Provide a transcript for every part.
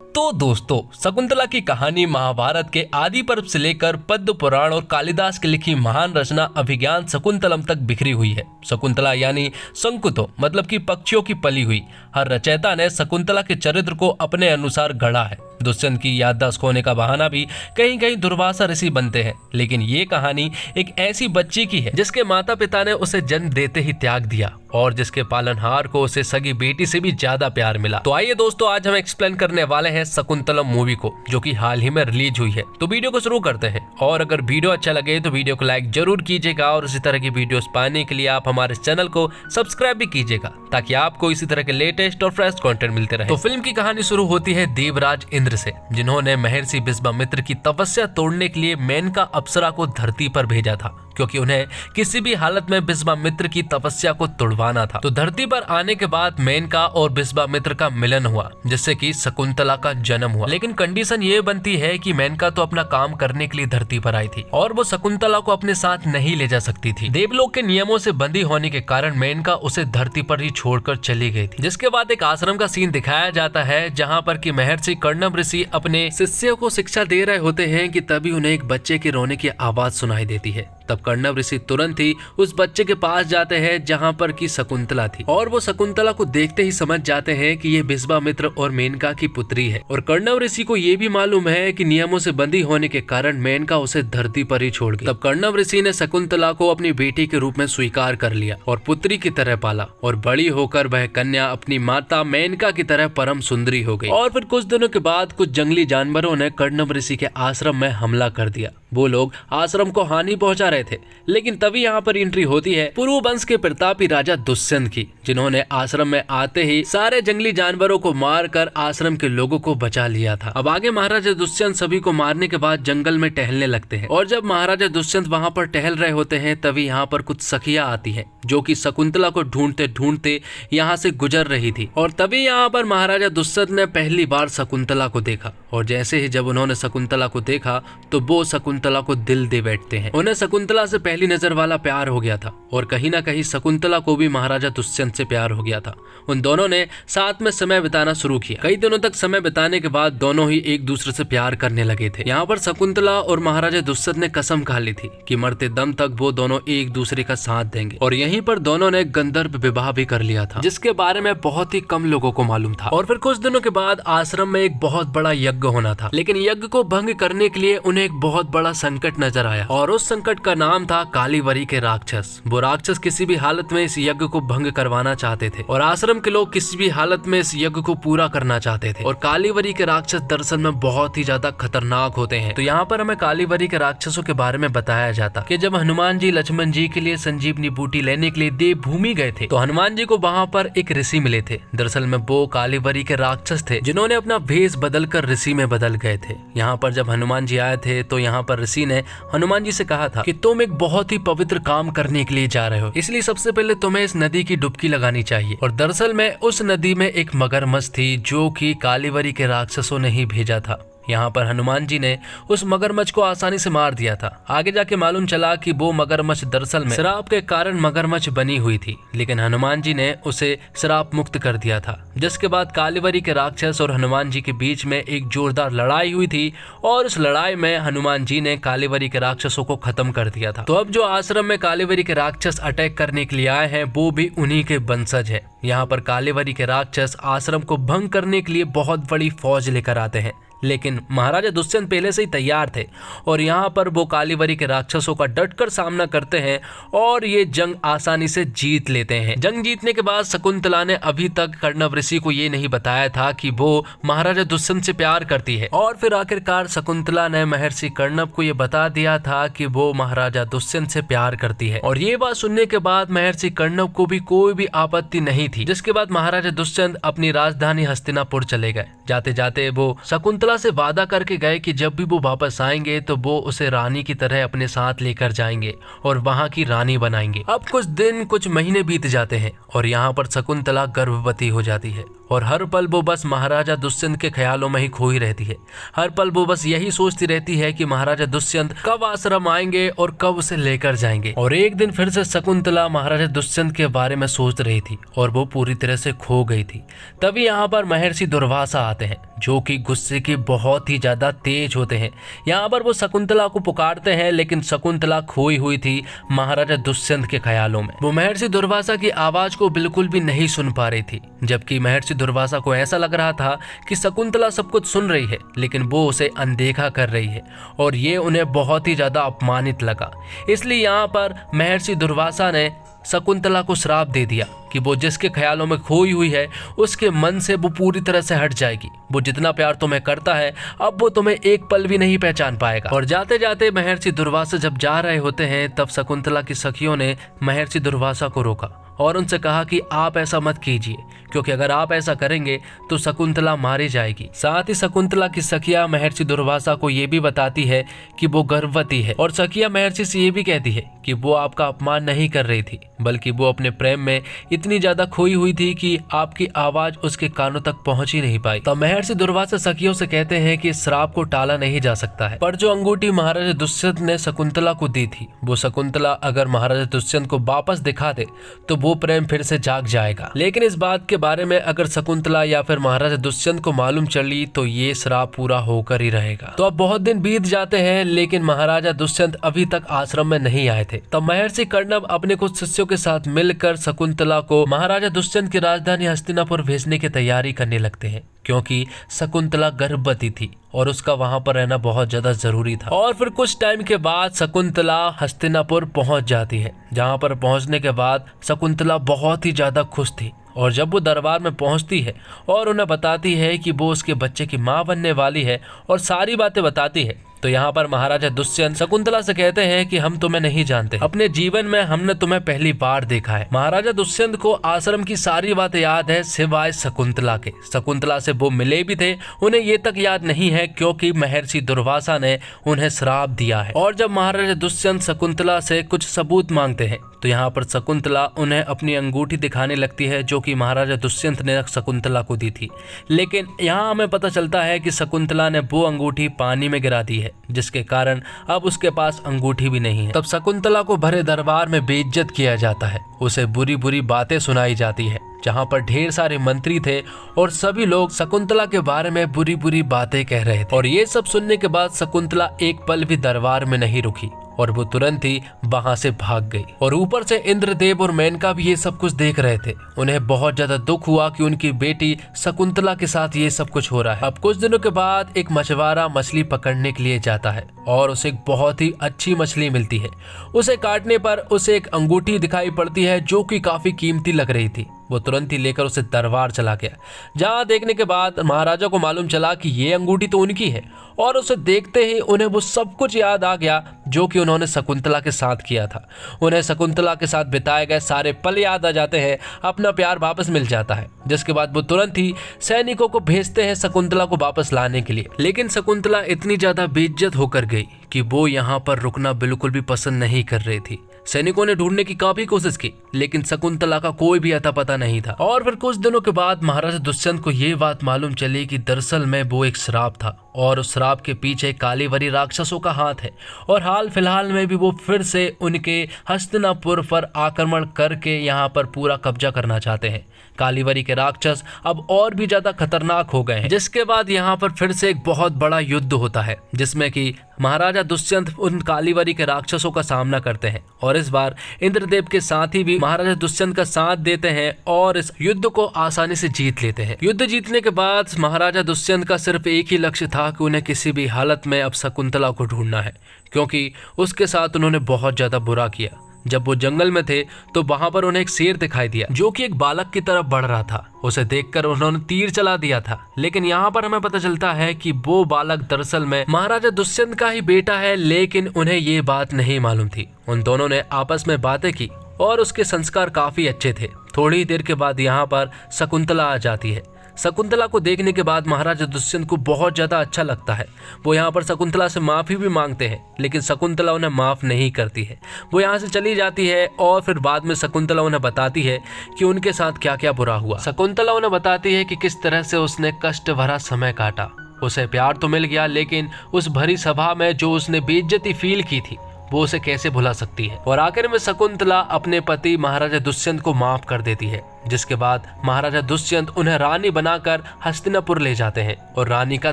तो दोस्तों, शकुंतला की कहानी महाभारत के आदि पर्व से लेकर पद्म पुराण और कालिदास की लिखी महान रचना अभिज्ञान शकुंतलम तक बिखरी हुई है। शकुंतला यानी शंकुतो मतलब कि पक्षियों की पली हुई। हर रचयिता ने शकुंतला के चरित्र को अपने अनुसार गढ़ा है। दुष्यंत की याददाश्त खोने का बहाना भी कहीं कहीं दुर्वासा ऋषि बनते हैं, लेकिन ये कहानी एक ऐसी बच्ची की है जिसके माता पिता ने उसे जन्म देते ही त्याग दिया और जिसके पालनहार को उसे सगी बेटी से भी ज्यादा प्यार मिला। तो आइए दोस्तों, आज हम एक्सप्लेन करने वाले हैं शकुंतलम मूवी को, जो कि हाल ही में रिलीज हुई है। तो वीडियो को शुरू करते हैं, और अगर वीडियो अच्छा लगे तो वीडियो को लाइक जरूर कीजिएगा और इसी तरह की वीडियोस पाने के लिए आप हमारे चैनल को सब्सक्राइब भी कीजिएगा, ताकि आपको इसी तरह के लेटेस्ट और फ्रेश कंटेंट मिलते रहे। तो फिल्म की कहानी शुरू होती है देवराज इंद्र से, जिन्होंने महर्षि विश्वामित्र की तपस्या तोड़ने के लिए मेनका अप्सरा को धरती पर भेजा था, क्योंकि उन्हें किसी भी हालत में विश्वामित्र की तपस्या को तोड़वाना था। तो धरती पर आने के बाद मेनका और विश्वामित्र का मिलन हुआ, जिससे कि शकुंतला का जन्म हुआ। लेकिन कंडीशन ये बनती है कि मेनका तो अपना काम करने के लिए धरती पर आई थी और वो शकुंतला को अपने साथ नहीं ले जा सकती थी। देवलोक के नियमों से बंदी होने के कारण मेनका उसे धरती पर ही छोड़कर चली गई थी। जिसके बाद एक आश्रम का सीन दिखाया जाता है, जहाँ पर कि महर्षि कर्णव ऋषि अपने शिष्यों को शिक्षा दे रहे होते हैं कि तभी उन्हें एक बच्चे के रोने की आवाज सुनाई देती है। तब कर्णव ऋषि तुरंत ही उस बच्चे के पास जाते हैं जहाँ पर की शकुंतला थी, और वो शकुंतला को देखते ही समझ जाते हैं कि ये विश्वामित्र और मेनका की पुत्री है। और कर्णव ऋषि को ये भी मालूम है कि नियमों से बंदी होने के कारण मेनका उसे धरती पर ही छोड़ गई। तब कर्णव ऋषि ने शकुंतला को अपनी बेटी के रूप में स्वीकार कर लिया और पुत्री की तरह पाला, और बड़ी होकर वह कन्या अपनी माता मेनका की तरह परम सुंदरी हो गई। और फिर कुछ दिनों के बाद कुछ जंगली जानवरों ने कर्णव ऋषि के आश्रम में हमला कर दिया। वो लोग आश्रम को हानि पहुंचा रहे थे, लेकिन तभी यहाँ पर एंट्री होती है पुरु वंश के प्रतापी राजा दुष्यंत की, जिन्होंने आश्रम में आते ही सारे जंगली जानवरों को मारकर आश्रम के लोगों को बचा लिया था। अब आगे महाराजा दुष्यंत सभी को मारने के बाद जंगल में टहलने लगते हैं, और जब महाराजा दुष्यंत वहाँ पर टहल रहे होते हैं तभी यहाँ पर कुछ सखियां आती है, जो कि शकुंतला को ढूंढते ढूंढते यहाँ से गुजर रही थी। और तभी यहाँ पर महाराजा दुष्यंत ने पहली बार शकुंतला को देखा, और जैसे ही जब उन्होंने शकुंतला को देखा तो वो शकुंतला को दिल दे बैठते हैं। उन्हें शकुंतला से पहली नजर वाला प्यार हो गया था, और कहीं ना कहीं शकुंतला को भी महाराजा दुष्यंत से प्यार हो गया था। उन दोनों ने साथ में समय बिताना शुरू किया। कई दिनों तक समय बिताने के बाद दोनों ही एक दूसरे से प्यार करने लगे थे। यहाँ पर शकुंतला और महाराजा दुष्यंत ने कसम खा ली थी कि मरते दम तक वो दोनों एक दूसरे का साथ देंगे, और यहीं पर दोनों ने गंधर्व विवाह भी कर लिया था, जिसके बारे में बहुत ही कम लोगों को मालूम था। और फिर कुछ दिनों के बाद आश्रम में एक बहुत बड़ा यज्ञ होना था, लेकिन यज्ञ को भंग करने के लिए उन्हें एक बहुत बड़ा संकट नजर आया, और उस संकट का नाम था कालीवरी के राक्षस। वो राक्षस किसी भी हालत में इस यज्ञ को भंग करवाना चाहते थे, और आश्रम के लोग किसी भी हालत में इस यज्ञ को पूरा करना चाहते थे। और कालीवरी के राक्षस दरअसल में बहुत ही ज्यादा खतरनाक होते हैं। तो यहाँ पर हमें कालीवरी के राक्षसों के बारे में बताया जाता कि जब हनुमान जी लक्ष्मण जी के लिए संजीवनी बूटी लेने के लिए देवभूमि गए थे, तो हनुमान जी को वहाँ पर एक ऋषि मिले थे। दरअसल में वो कालीवरी के राक्षस थे, जिन्होंने अपना भेष बदल कर ऋषि में बदल गए थे। यहाँ पर जब हनुमान जी आए थे तो यहाँ पर ऋषि ने हनुमान जी से कहा था कि तुम एक बहुत ही पवित्र काम करने के लिए जा रहे हो, इसलिए सबसे पहले तुम्हें इस नदी की डुबकी लगानी चाहिए। और दरअसल में उस नदी में एक मगरमच्छ थी, जो कि कालीवरी के राक्षसों ने ही भेजा था। यहाँ पर हनुमान जी ने उस मगरमच्छ को आसानी से मार दिया था। आगे जाके मालूम चला कि वो मगरमच्छ दरअसल में श्राप के कारण मगरमच्छ बनी हुई थी, लेकिन हनुमान जी ने उसे श्राप मुक्त कर दिया था। जिसके बाद कालीवरी के राक्षस और हनुमान जी के बीच में एक जोरदार लड़ाई हुई थी, और उस लड़ाई में हनुमान जी ने कालीवरी के राक्षसों को खत्म कर दिया था। तो अब जो आश्रम में कालीवरी के राक्षस अटैक करने के लिए आए हैं, वो भी उन्हीं के वंशज है। यहाँ पर कालीवरी के राक्षस आश्रम को भंग करने के लिए बहुत बड़ी फौज लेकर आते हैं, लेकिन महाराजा दुष्यंत पहले से ही तैयार थे, और यहाँ पर वो कालीवरी के राक्षसों का डटकर सामना करते हैं, और ये जंग आसानी से जीत लेते हैं। जंग जीतने के बाद शकुंतला ने अभी तक कर्णव ऋषि को ये नहीं बताया था कि वो महाराजा दुष्यंत से प्यार करती है, और फिर आखिरकार शकुंतला ने महर्षि कर्णव को ये बता दिया था कि वो महाराजा दुष्यंत से प्यार करती है। और ये बात सुनने के बाद महर्षि कर्णव को भी कोई भी आपत्ति नहीं थी। जिसके बाद महाराजा दुष्यंत अपनी राजधानी हस्तिनापुर चले गए। जाते जाते वो शकुंतला से वादा करके गए कि जब भी वो वापस आएंगे तो वो उसे रानी की तरह अपने साथ लेकर जाएंगे और वहां की रानी बनाएंगे। अब कुछ दिन कुछ महीने बीत जाते हैं, और यहाँ पर शकुंतला गर्भवती हो जाती है, और हर पल वो बस महाराजा दुष्यंत के ख्यालों में ही खोई रहती है। हर पल वो बस यही सोचती रहती है कि महाराजा दुष्यंत कब आश्रम आएंगे और कब उसे लेकर जाएंगे। और एक दिन फिर से शकुंतला महाराजा दुष्यंत के बारे में सोच रही थी और वो पूरी तरह से खो गई थी। तभी यहाँ पर महर्षि दुर्वासा आते हैं, जो कि गुस्से के बहुत ही ज्यादा तेज होते हैं। यहाँ पर वो शकुंतला को पुकारते हैं, लेकिन शकुंतला खोई हुई थी महाराजा दुष्यंत के ख्यालों में। वो महर्षि दुर्वासा की आवाज को बिल्कुल भी नहीं सुन पा रही थी, जबकि महर्षि दुर्वासा को ऐसा लग रहा था कि शकुंतला सब कुछ सुन रही है, लेकिन वो उसे अनदेखा कर रही है और ये उन्हें बहुत ही ज्यादा अपमानित लगा। इसलिए यहाँ पर महर्षि दुर्वासा ने शकुंतला को श्राप दे दिया कि वो जिसके ख्यालों में खोई हुई है उसके मन से वो पूरी तरह से हट जाएगी। वो जितना प्यार तुम्हें करता है अब वो तुम्हें एक पल भी नहीं पहचान पाएगा। और जाते जाते महर्षि दुर्वासा जब जा रहे होते हैं, तब शकुंतला की सखियों ने महर्षि दुर्वासा को रोका और उनसे कहा कि आप ऐसा मत कीजिए, क्योंकि अगर आप ऐसा करेंगे तो शकुंतला मारी जाएगी। साथ ही शकुंतला की सखिया महर्षि दुर्वासा को ये भी बताती है कि वो गर्भवती है, और सखिया महर्षि से ये भी कहती है कि वो आपका अपमान नहीं कर रही थी, बल्कि वो अपने प्रेम में इतनी ज्यादा खोई हुई थी कि आपकी आवाज उसके कानों तक पहुंच ही नहीं पाई। तो महर्षि दुर्वासा सखियों से कहते हैं कि श्राप को टाला नहीं जा सकता है, पर जो अंगूठी महाराजा दुष्यंत ने शकुंतला को दी थी, वो शकुंतला अगर महाराजा दुष्यंत को वापस दिखा दे तो वो प्रेम फिर से जाग जाएगा। लेकिन इस बात के बारे में अगर शकुंतला या फिर महाराजा दुष्यंत को मालूम चली तो ये श्राप पूरा होकर ही रहेगा। तो अब बहुत दिन बीत जाते हैं, लेकिन महाराजा दुष्यंत अभी तक आश्रम में नहीं आए थे। तब महर्षि कर्णव अपने कुछ शिष्यों के साथ मिलकर शकुंतला को महाराजा दुष्यंत की राजधानी हस्तिनापुर भेजने की तैयारी करने लगते हैं, क्योंकि शकुंतला गर्भवती थी और उसका वहां पर रहना बहुत ज्यादा जरूरी था। और फिर कुछ टाइम के बाद शकुंतला हस्तिनापुर पहुंच जाती है, जहां पर पहुंचने के बाद शकुंतला बहुत ही ज्यादा खुश थी। और जब वो दरबार में पहुंचती है और उन्हें बताती है कि वो उसके बच्चे की मां बनने वाली है और सारी बातें बताती है, तो यहाँ पर महाराजा दुष्यंत शकुंतला से कहते हैं कि हम तुम्हें नहीं जानते, अपने जीवन में हमने तुम्हें पहली बार देखा है। महाराजा दुष्यंत को आश्रम की सारी बातें याद है सिवाय शकुंतला के। शकुंतला से वो मिले भी थे, उन्हें ये तक याद नहीं है क्योंकि महर्षि दुर्वासा ने उन्हें श्राप दिया है। और जब महाराजा दुष्यंत शकुंतला से कुछ सबूत मांगते हैं, तो यहाँ पर शकुंतला उन्हें अपनी अंगूठी दिखाने लगती है, जो कि महाराजा दुष्यंत ने शकुंतला को दी थी। लेकिन यहाँ हमें पता चलता है कि शकुंतला ने वो अंगूठी पानी में गिरा दी है, जिसके कारण अब उसके पास अंगूठी भी नहीं है। तब शकुंतला को भरे दरबार में बेइज्जत किया जाता है, उसे बुरी बुरी बातें सुनाई जाती है, जहाँ पर ढेर सारे मंत्री थे और सभी लोग शकुंतला के बारे में बुरी बुरी बातें कह रहे थे। और ये सब सुनने के बाद शकुंतला एक पल भी दरबार में नहीं रुकी और वो तुरंत ही वहां से भाग गई। और ऊपर से इंद्रदेव और मेनका भी ये सब कुछ देख रहे थे। उन्हें बहुत ज्यादा दुख हुआ कि उनकी बेटी शकुंतला के साथ ये सब कुछ हो रहा है। अब कुछ दिनों के बाद एक मछुआरा मछली पकड़ने के लिए जाता है और उसे एक बहुत ही अच्छी मछली मिलती है। उसे काटने पर उसे एक अंगूठी दिखाई पड़ती है, जो कि काफी कीमती लग रही थी। वो तुरंत ही लेकर उसे दरबार चला गया, जहाँ देखने के बाद महाराजा को मालूम चला कि ये अंगूठी तो उनकी है। और उसे देखते ही उन्हें वो सब कुछ याद आ गया जो कि उन्होंने शकुंतला के साथ किया था। उन्हें शकुंतला के साथ बिताए गए सारे पल याद आ जाते हैं, अपना प्यार वापस मिल जाता है। जिसके बाद वो तुरंत ही सैनिकों को भेजते हैं शकुंतला को वापस लाने के लिए। लेकिन शकुंतला इतनी ज्यादा बेइज्जत होकर गई कि वो यहाँ पर रुकना बिल्कुल भी पसंद नहीं कर रही थी। सैनिकों ने ढूंढने की काफी कोशिश की, लेकिन शकुंतला का कोई भी अता पता नहीं था। और फिर कुछ दिनों के बाद महाराजा दुष्यंत को ये बात मालूम चली कि दरअसल में वो एक श्राप था और उस श्राप के पीछे कालीवरी राक्षसों का हाथ है। और हाल फिलहाल में भी वो फिर से उनके हस्तिनापुर पर आक्रमण करके यहाँ पर पूरा कब्जा करना चाहते हैं। कालीवरी के राक्षस अब और भी ज्यादा खतरनाक हो गए हैं। जिसके बाद यहाँ पर फिर से एक बहुत बड़ा युद्ध होता है, जिसमें कि महाराजा दुष्यंत उन कालीवरी के राक्षसों का सामना करते हैं। और इस बार इंद्रदेव के साथ ही भी महाराजा दुष्यंत का साथ देते हैं और इस युद्ध को आसानी से जीत लेते हैं। युद्ध जीतने के बाद महाराजा दुष्यंत का सिर्फ एक ही लक्ष्य था कि उन्हें किसी भी हालत में अब शकुंतला को ढूंढना है, क्योंकि उसके साथ उन्होंने बहुत ज्यादा बुरा किया। जब वो जंगल में थे तो वहां पर उन्हें एक शेर दिखाई दिया, जो कि एक बालक की तरफ बढ़ रहा था। उसे देखकर उन्होंने तीर चला दिया था। लेकिन यहाँ पर हमें पता चलता है कि वो बालक दरअसल में महाराजा दुष्यंत का ही बेटा है, लेकिन उन्हें ये बात नहीं मालूम थी। उन दोनों ने आपस में बातें की और उसके संस्कार काफी अच्छे थे। थोड़ी देर के बाद यहाँ पर शकुंतला आ जाती है। शकुंतला को देखने के बाद महाराजा दुष्यंत को बहुत ज्यादा अच्छा लगता है। वो यहाँ पर शकुंतला से माफी भी मांगते हैं, लेकिन शकुंतला उन्हें माफ नहीं करती है। वो यहाँ से चली जाती है और फिर बाद में शकुंतला उन्हें बताती है कि उनके साथ क्या क्या बुरा हुआ। शकुंतला उन्हें बताती है कि किस तरह से उसने कष्ट भरा समय काटा। उसे प्यार तो मिल गया, लेकिन उस भरी सभा में जो उसने बेइज्जती फील की थी वो उसे कैसे भुला सकती है। और आखिर में शकुंतला अपने पति महाराजा दुष्यंत को माफ कर देती है, जिसके बाद महाराजा दुष्यंत उन्हें रानी बनाकर हस्तिनापुर ले जाते हैं और रानी का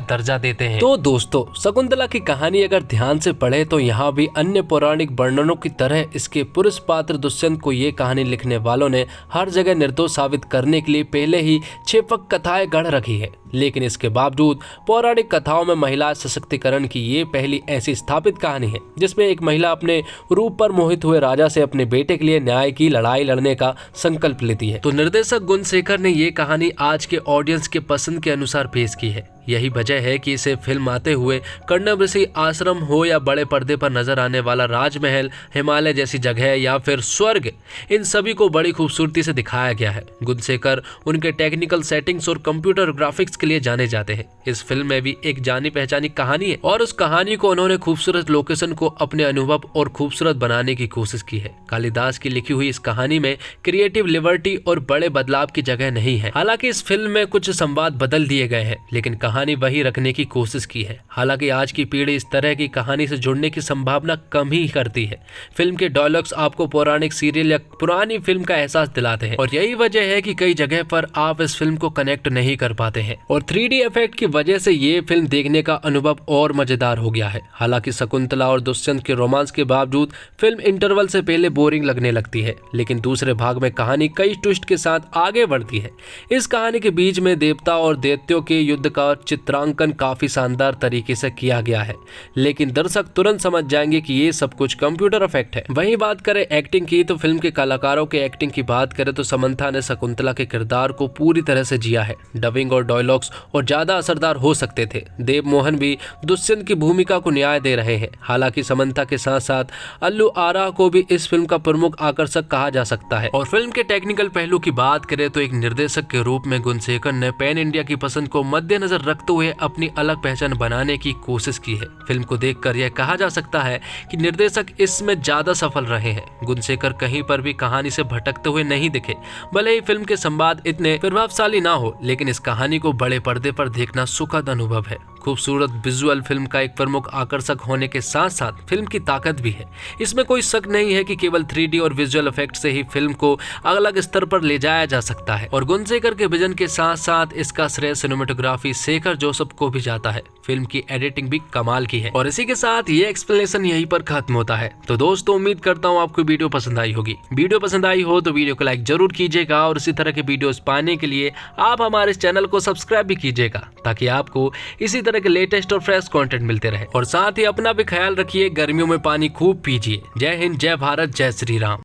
दर्जा देते हैं। तो दोस्तों, शकुंतला की कहानी अगर ध्यान से पढ़े तो यहाँ भी अन्य पौराणिक वर्णनों की तरह इसके पुरुष पात्र दुष्यंत को ये कहानी लिखने वालों ने हर जगह निर्दोष साबित करने के लिए पहले ही छेपक कथाएं गढ़ रखी है। लेकिन इसके बावजूद पौराणिक कथाओं में महिला सशक्तिकरण की ये पहली ऐसी स्थापित कहानी है जिसमें एक महिला अपने रूप पर मोहित हुए राजा से अपने बेटे के लिए न्याय की लड़ाई लड़ने का संकल्प लेती है। तो निर्देशक गुणशेखर ने ये कहानी आज के ऑडियंस के पसंद के अनुसार पेश की है। यही वजह है कि इसे फिल्म आते हुए कर्णव ऋषि आश्रम हो या बड़े पर्दे पर नजर आने वाला राजमहल, हिमालय जैसी जगह या फिर स्वर्ग, इन सभी को बड़ी खूबसूरती से दिखाया गया है। गुणशेखर उनके टेक्निकल सेटिंग्स और कंप्यूटर ग्राफिक्स के लिए जाने जाते हैं। इस फिल्म में भी एक जानी पहचानी कहानी है और उस कहानी को उन्होंने खूबसूरत लोकेशन को अपने अनुभव और खूबसूरत बनाने की कोशिश की है। कालिदास की लिखी हुई इस कहानी में क्रिएटिव लिबर्टी और बड़े बदलाव की जगह नहीं है। हालांकि इस फिल्म में कुछ संवाद बदल दिए गए हैं, लेकिन कहानी वही रखने की कोशिश की है। हालांकि आज की पीढ़ी इस तरह की कहानी से जुड़ने की संभावना कम ही करती है। फिल्म के डायलॉग्स आपको पौराणिक सीरियल या पुरानी फिल्म का एहसास दिलाते हैं और यही वजह है कि कई जगह पर आप इस फिल्म को कनेक्ट नहीं कर पाते हैं और 3D इफेक्ट की वजह से ये फिल्म देखने का अनुभव और मजेदार हो गया है। हालांकि शकुंतला और दुष्यंत के रोमांस के बावजूद फिल्म इंटरवल से पहले बोरिंग लगने लगती है, लेकिन दूसरे भाग में कहानी कई ट्विस्ट के साथ आगे बढ़ती है। इस कहानी के बीच में देवता और दैत्यों के युद्ध का चित्रांकन काफी शानदार तरीके से किया गया है, लेकिन दर्शक तुरंत समझ जाएंगे कि ये सब कुछ कंप्यूटर इफेक्ट है। वहीं बात करें एक्टिंग की, तो फिल्म के कलाकारों के एक्टिंग की बात करें तो समंथा ने शकुंतला के किरदार को पूरी तरह से जिया है। डबिंग और डायलॉग्स और ज्यादा असरदार हो सकते थे। देव मोहन भी दुष्यंत की भूमिका को न्याय दे रहे हैं। हालांकि समंथा के साथ साथ अल्लू आरा को भी इस फिल्म का प्रमुख आकर्षक कहा जा सकता है। और फिल्म के टेक्निकल पहलू की बात करें तो एक निर्देशक के रूप में गुणशेखर ने पैन इंडिया की पसंद को मद्देनजर रखते हुए अपनी अलग पहचान बनाने की कोशिश की है। फिल्म को देखकर यह कहा जा सकता है कि निर्देशक इसमें ज्यादा सफल रहे हैं। गुणशेखर कहीं पर भी कहानी से भटकते हुए नहीं दिखे। भले ही फिल्म के संवाद इतने प्रभावशाली ना हो, लेकिन इस कहानी को बड़े पर्दे पर देखना सुखद अनुभव है। खूबसूरत विजुअल फिल्म का एक प्रमुख आकर्षक होने के साथ साथ फिल्म की ताकत भी है। इसमें कोई शक नहीं है कि केवल 3D और विजुअल इफेक्ट से ही फिल्म को अलग स्तर पर ले जाया जा सकता है और गुणशेखर के विजन के साथ साथ इसका श्रेय सिनेमेटोग्राफी शेखर जोसेफ को भी जाता है। फिल्म की एडिटिंग भी कमाल की है। और इसी के साथ ये एक्सप्लेनेशन यहीं पर खत्म होता है। तो दोस्तों, उम्मीद करता हूँ आपको वीडियो पसंद आई होगी। वीडियो पसंद आई हो तो वीडियो को लाइक जरूर कीजिएगा और इसी तरह के वीडियोस पाने के लिए आप हमारे इस चैनल को सब्सक्राइब भी कीजिएगा, ताकि आपको इसी तरह के लेटेस्ट और फ्रेश कंटेंट मिलते रहे। और साथ ही अपना भी ख्याल रखिए, गर्मियों में पानी खूब पीजिए। जय हिंद, जय भारत, जय श्री राम।